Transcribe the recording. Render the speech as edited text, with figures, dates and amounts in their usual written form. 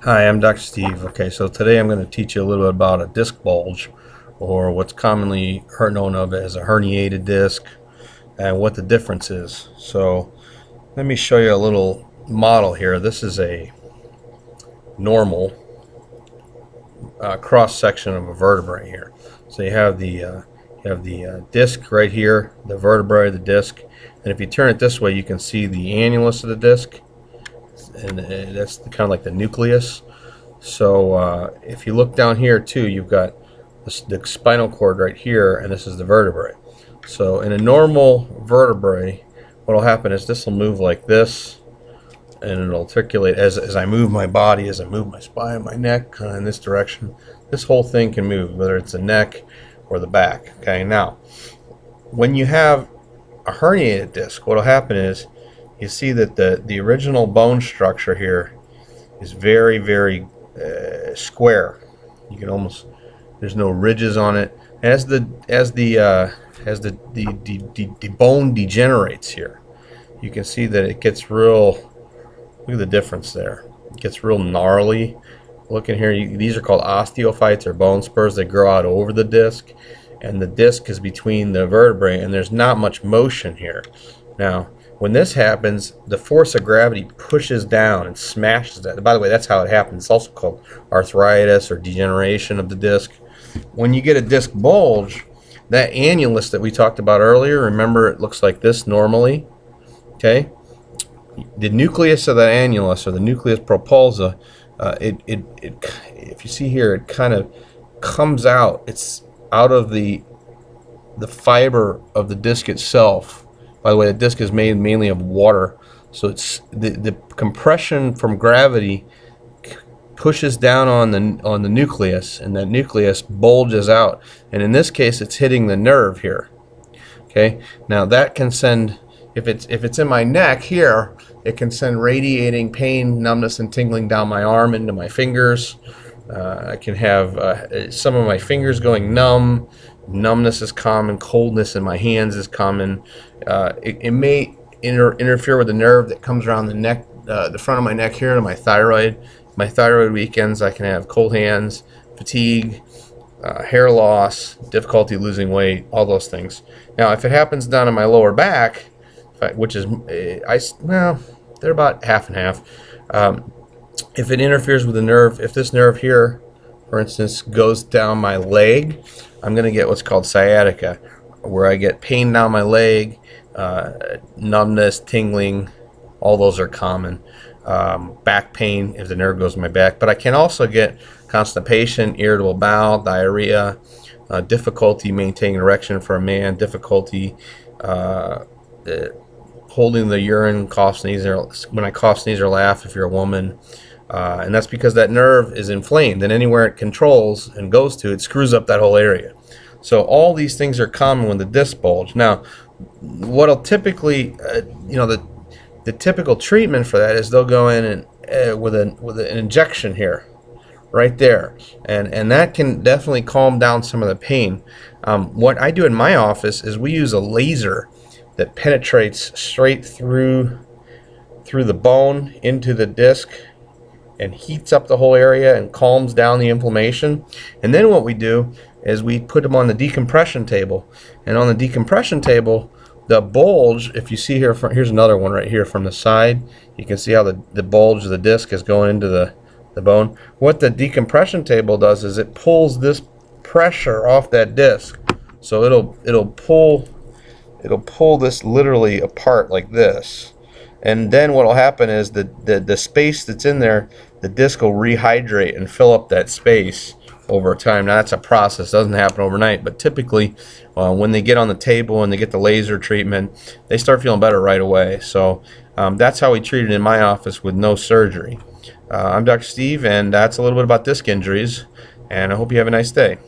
Hi, I'm Dr. Steve. Okay, so today I'm going to teach you a little bit about a disc bulge, or what's commonly known of as a herniated disc, and what the difference is. So let me show you a little model here. This is a normal cross section of a vertebrae here. So you have the disc right here, the vertebrae, the disc, and if you turn it this way, you can see the annulus of the disc, and that's kind of like the nucleus. So if you look down here too, you've got the spinal cord right here, and this is the vertebrae. So in a normal vertebrae, what will happen is this will move like this, and it'll articulate as I move my body, as I move my spine, my neck, kind of in this direction. This whole thing can move, whether it's the neck or the back. Okay, now when you have a herniated disc, what will happen is you see that the original bone structure here is very, very square. You can almost, there's no ridges on it. As the bone degenerates here, you can see that it gets real. Look at the difference there. It gets real gnarly. Look in here. These are called osteophytes, or bone spurs. They grow out over the disc, and the disc is between the vertebrae, and there's not much motion here. Now, when this happens, the force of gravity pushes down and smashes that. By the way, that's how it happens. It's also called arthritis or degeneration of the disc. When you get a disc bulge, that annulus that we talked about earlier, remember it looks like this normally, okay? The nucleus of that annulus, or the nucleus propulsa, if you see here, it kind of comes out. It's out of the fiber of the disc itself. By the way, the disc is made mainly of water, so it's the compression from gravity pushes down on the nucleus, and that nucleus bulges out. And in this case, it's hitting the nerve here. Okay, now that can send, if it's in my neck here, it can send radiating pain, numbness, and tingling down my arm into my fingers. I can have some of my fingers going numb. Numbness is common. Coldness in my hands is common. It may interfere with the nerve that comes around the neck, the front of my neck here, to my thyroid. My thyroid weakens. I can have cold hands, fatigue, hair loss, difficulty losing weight, all those things. Now, if it happens down in my lower back, which is, well, they're about half and half. If it interferes with the nerve, if this nerve here, for instance, goes down my leg, I'm going to get what's called sciatica, where I get pain down my leg, numbness, tingling, all those are common. Back pain if the nerve goes in my back. But I can also get constipation, irritable bowel, diarrhea, difficulty maintaining erection for a man, difficulty holding the urine, cough, sneeze, or when I cough, sneeze, or laugh if you're a woman. And that's because that nerve is inflamed, and anywhere it controls and goes to, it screws up that whole area. So all these things are common with the disc bulge. Now, what'll typically, the typical treatment for that is they'll go in and with an injection here, right there, and that can definitely calm down some of the pain. What I do in my office is we use a laser that penetrates straight through the bone into the disc, and heats up the whole area and calms down the inflammation. And then what we do is we put them on the decompression table. And on the decompression table, the bulge, if you see here, here's another one right here from the side. You can see how the bulge of the disc is going into the bone. What the decompression table does is it pulls this pressure off that disc. So it'll pull this literally apart like this. And then what will happen is the space that's in there, the disc will rehydrate and fill up that space over time. Now, that's a process. It doesn't happen overnight, but typically when they get on the table and they get the laser treatment, they start feeling better right away. So that's how we treat it in my office with no surgery. I'm Dr. Steve, and that's a little bit about disc injuries, and I hope you have a nice day.